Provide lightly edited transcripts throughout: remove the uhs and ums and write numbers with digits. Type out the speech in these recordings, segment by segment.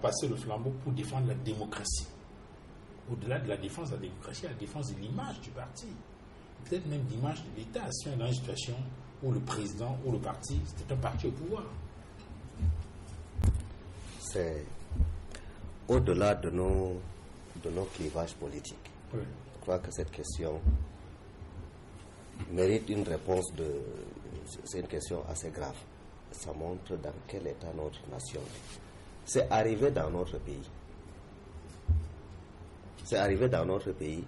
passer le flambeau pour défendre la démocratie. Au-delà de la défense de la démocratie, la défense de l'image du parti. Peut-être même l'image de l'État, si on est dans une situation où le président ou le parti, c'était un parti au pouvoir. C'est au-delà de nos clivages politiques. Oui. Je crois que cette question mérite une réponse c'est une question assez grave. Ça montre dans quel état notre nation est. C'est arrivé dans notre pays. C'est arrivé dans notre pays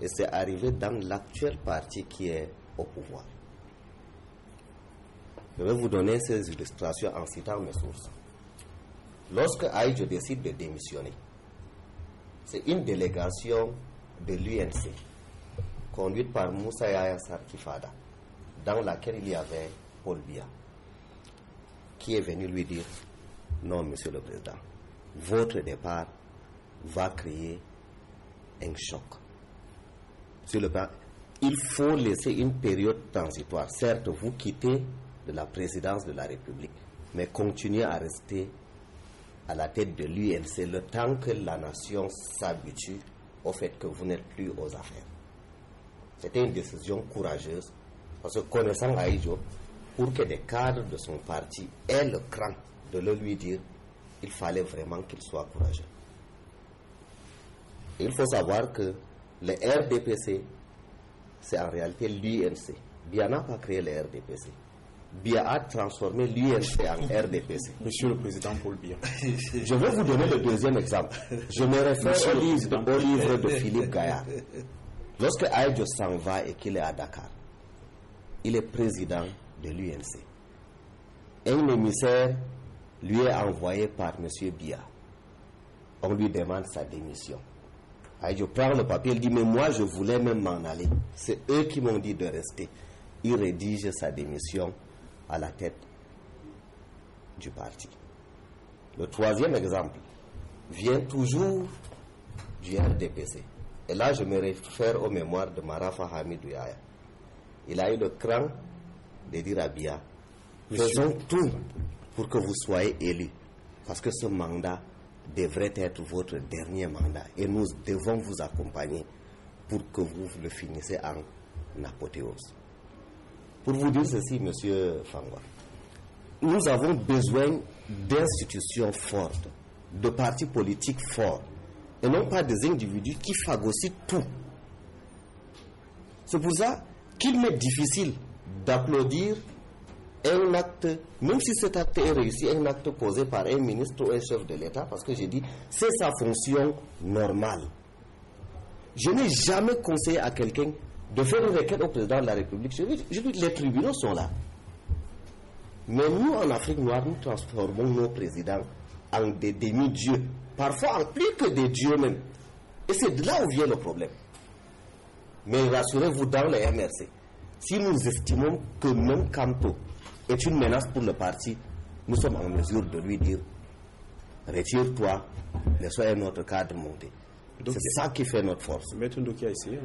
et c'est arrivé dans l'actuel parti qui est au pouvoir. Je vais vous donner ces illustrations en citant mes sources. Lorsque Aïdjo décide de démissionner, c'est une délégation de l'UNC conduite par Moussa Yaya Sarki Fada, dans laquelle il y avait Paul Biya, qui est venu lui dire: non, monsieur le président, votre départ va créer un choc. Sur le plan, il faut laisser une période transitoire. Certes, vous quittez de la présidence de la République, mais continuez à rester à la tête de l'UNC le temps que la nation s'habitue au fait que vous n'êtes plus aux affaires. C'était une décision courageuse, parce que connaissant Aïdjo, pour que des cadres de son parti aient le cran de le lui dire, il fallait vraiment qu'il soit courageux. Et il faut savoir que le RDPC, c'est en réalité l'UNC. Biya n'a pas créé le RDPC. Biya a transformé l'UNC en RDPC. Monsieur le Président Paul Biya. Je vais vous donner le deuxième exemple. Je me réfère au livre de Philippe Gaillard. Lorsque Aïdjo s'en va et qu'il est à Dakar, il est président de l'UNC. Un émissaire lui est envoyé par M. Biya. On lui demande sa démission. Aïdjo prend le papier, il dit: mais moi je voulais même m'en aller. C'est eux qui m'ont dit de rester. Il rédige sa démission à la tête du parti. Le troisième exemple vient toujours du RDPC. Et là, je me réfère aux mémoires de Marafa Hamidou Yaya. Il a eu le cran de dire à Biya: faisons tout pour que vous soyez élu, parce que ce mandat devrait être votre dernier mandat et nous devons vous accompagner pour que vous le finissez en apothéose. Pour vous dire ceci, monsieur Fangwa, nous avons besoin d'institutions fortes, de partis politiques forts, et non pas des individus qui phagocytent tout. C'est pour ça qu'il m'est difficile d'applaudir un acte, même si cet acte est réussi, un acte posé par un ministre ou un chef de l'État, parce que j'ai dit, c'est sa fonction normale. Je n'ai jamais conseillé à quelqu'un de faire une requête au président de la République. Je dis, les tribunaux sont là. Mais nous, en Afrique noire, nous transformons nos présidents en des demi-dieux, parfois en plus que des dieux même. Et c'est de là où vient le problème. Mais rassurez-vous, dans les MRC, si nous estimons que même Kanto est une menace pour le parti, nous sommes en mesure de lui dire: retire-toi, laisse un autre cadre monter. C'est ça qui fait notre force. Maître Ndoki a essayé.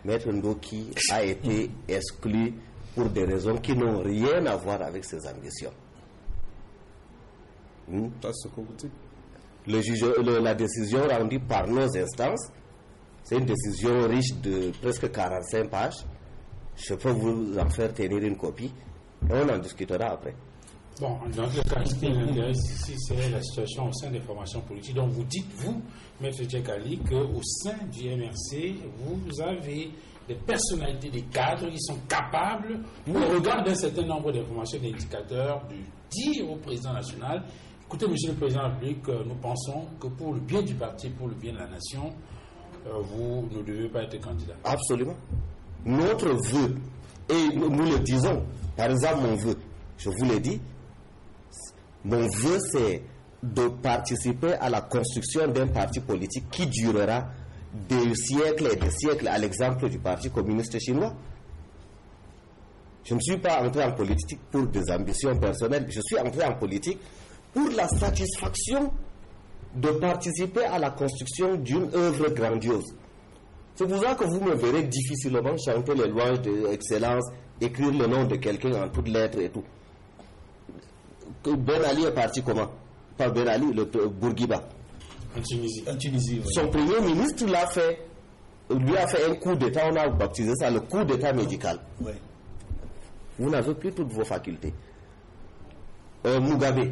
Maître Ndoki a été exclu pour des raisons qui n'ont rien à voir avec ses ambitions. Ça, c'est ce que vous dites. La décision rendue par nos instances, c'est une décision riche de presque 45 pages. Je peux vous en faire tenir une copie et on en discutera après. Bon, dans le cas, ce qui m'intéresse ici, c'est la situation au sein des formations politiques. Donc, vous dites, vous, Maître Djekali, qu'au sein du MRC, vous avez des personnalités, des cadres qui sont capables, au regard d'un certain nombre d'informations, d'indicateurs, de dire au président national: écoutez, monsieur le président de la République, nous pensons que pour le bien du parti, pour le bien de la nation, vous ne devez pas être candidat. Absolument. Notre vœu, et nous le disons, par exemple, mon vœu, je vous l'ai dit, mon vœu, c'est de participer à la construction d'un parti politique qui durera des siècles et des siècles, à l'exemple du Parti communiste chinois. Je ne suis pas entré en politique pour des ambitions personnelles, je suis entré en politique pour la satisfaction de participer à la construction d'une œuvre grandiose. C'est pour ça que vous me verrez difficilement chanter les louanges d'excellence, écrire le nom de quelqu'un en toutes lettres et tout. Ben Ali est parti comment? Pas Ben Ali, le Bourguiba. En Tunisie. En Tunisie, oui. Son premier ministre lui a fait un coup d'État, on a baptisé ça le coup d'État médical. Oui. Vous n'avez plus toutes vos facultés. Mugabe,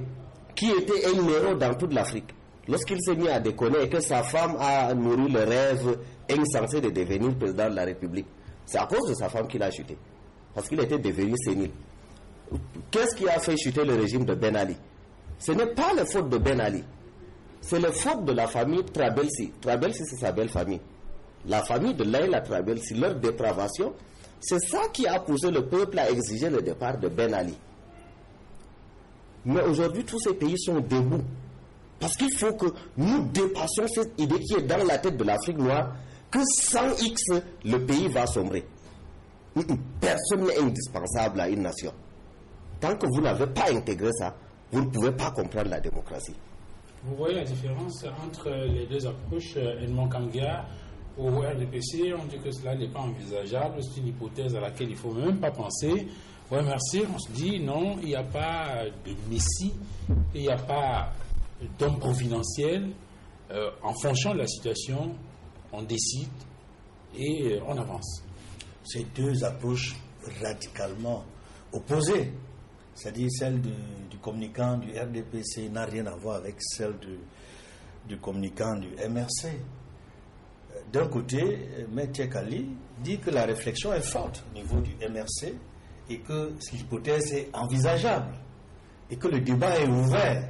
qui était un héros dans toute l'Afrique, lorsqu'il s'est mis à déconner et que sa femme a nourri le rêve insensé de devenir président de la République, c'est à cause de sa femme qu'il a chuté. Parce qu'il était devenu sénile. Qu'est-ce qui a fait chuter le régime de Ben Ali? Ce n'est pas la faute de Ben Ali. C'est la faute de la famille Trabelsi. Trabelsi, c'est sa belle famille. La famille de Laila Trabelsi, leur dépravation, c'est ça qui a poussé le peuple à exiger le départ de Ben Ali. Mais aujourd'hui, tous ces pays sont debout. Parce qu'il faut que nous dépassions cette idée qui est dans la tête de l'Afrique noire, que sans X, le pays va sombrer. Personne n'est indispensable à une nation. Tant que vous n'avez pas intégré ça, vous ne pouvez pas comprendre la démocratie. Vous voyez la différence entre les deux approches, Edmond Kangia au RDPC, on dit que cela n'est pas envisageable, c'est une hypothèse à laquelle il ne faut même pas penser. Oui, merci, on se dit non, il n'y a pas de messie, il n'y a pas d'homme providentiel. En fonction de la situation, on décide et on avance. Ces deux approches radicalement opposées, c'est-à-dire celle du communicant du RDPC n'a rien à voir avec celle du communicant du MRC. D'un côté, M. Kali dit que la réflexion est forte au niveau du MRC et que l'hypothèse est envisageable et que le débat est ouvert.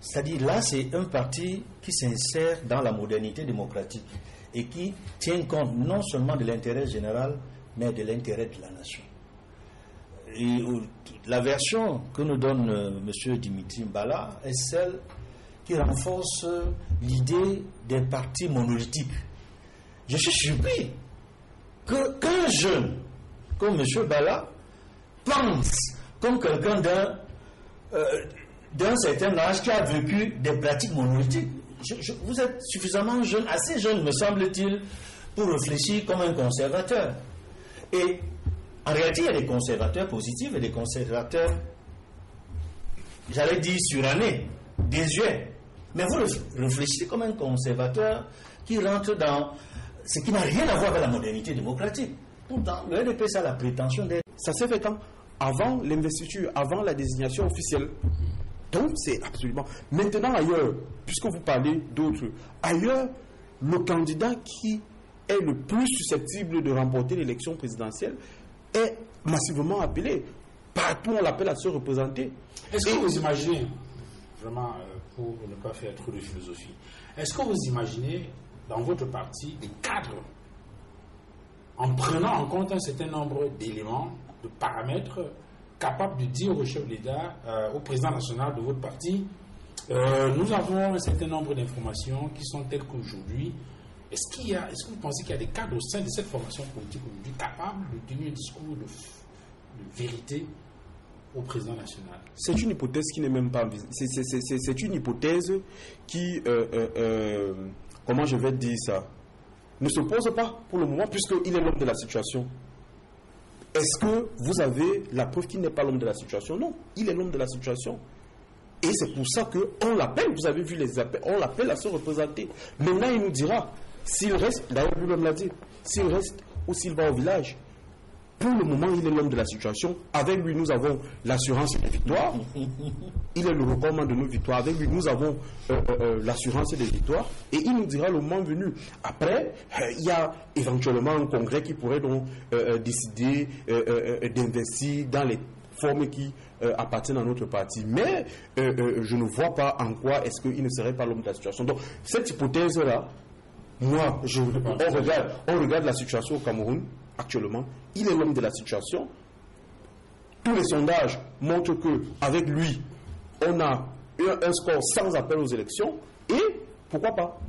C'est-à-dire là, c'est un parti qui s'insère dans la modernité démocratique et qui tient compte non seulement de l'intérêt général, mais de l'intérêt de la nation. Et la version que nous donne M. Dimitri Mbala est celle qui renforce l'idée des partis monolithiques. Je suis surpris qu'un jeune comme M. Mbala pense comme quelqu'un d'un certain âge qui a vécu des pratiques monolithiques. Vous êtes suffisamment jeune, assez jeune me semble-t-il, pour réfléchir comme un conservateur. Et en réalité, il y a des conservateurs positifs et des conservateurs, j'allais dire, surannés, désuets. Mais vous réfléchissez comme un conservateur qui rentre dans ce qui n'a rien à voir avec la modernité démocratique. Pourtant, le RDPC a la prétention d'être... Ça s'est fait quand? Avant l'investiture, avant la désignation officielle. Donc, c'est absolument... Maintenant, ailleurs, puisque vous parlez d'autres, ailleurs, le candidat qui est le plus susceptible de remporter l'élection présidentielle est massivement appelé. Partout, on l'appelle à se représenter. Est-ce que vous imaginez, vraiment, pour ne pas faire trop de philosophie, est-ce que vous imaginez dans votre parti des cadres, en prenant en compte un certain nombre d'éléments, de paramètres, capables de dire au chef de l'État, au président national de votre parti, nous avons un certain nombre d'informations qui sont telles qu'aujourd'hui. Est-ce que vous pensez qu'il y a des cadres au sein de cette formation politique aujourd'hui capables de tenir un discours de vérité au président national? C'est une hypothèse qui n'est même pas... C'est une hypothèse qui... comment je vais dire ça? Ne se pose pas pour le moment puisqu'il est l'homme de la situation. Est-ce que vous avez la preuve qu'il n'est pas l'homme de la situation? Non, il est l'homme de la situation. Et c'est pour ça qu'on l'appelle, vous avez vu les appels, on l'appelle à se représenter. Maintenant, il nous dira s'il reste, d'ailleurs lui-même l'a dit, s'il reste ou s'il va au village. Pour le moment, il est l'homme de la situation. Avec lui, nous avons l'assurance des victoires. Il est le recordman de nos victoires. Avec lui, nous avons l'assurance des victoires. Et il nous dira le moment venu. Après, il y a éventuellement un congrès qui pourrait donc décider d'investir dans les formes qui appartiennent à notre parti. Mais je ne vois pas en quoi est-ce qu'il ne serait pas l'homme de la situation. Donc, cette hypothèse-là, moi, on regarde la situation au Cameroun. Actuellement, il est l'homme de la situation. Tous les sondages montrent qu'avec lui, on a un score sans appel aux élections. Et pourquoi pas?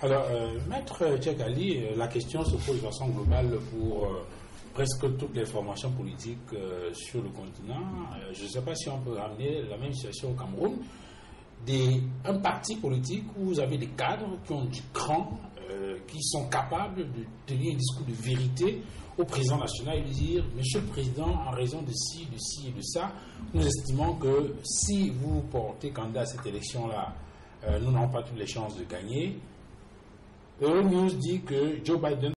Alors, Maître Tchekali, la question se pose de façon globale pour presque toutes les formations politiques sur le continent. Je ne sais pas si on peut ramener la même situation au Cameroun. Un parti politique où vous avez des cadres qui ont du cran, qui sont capables de tenir un discours de vérité au président national et lui dire: Monsieur le Président, en raison de ci, de ci et de ça, nous estimons que si vous portez candidat à cette élection-là, nous n'avons pas toutes les chances de gagner. Euronews dit que Joe Biden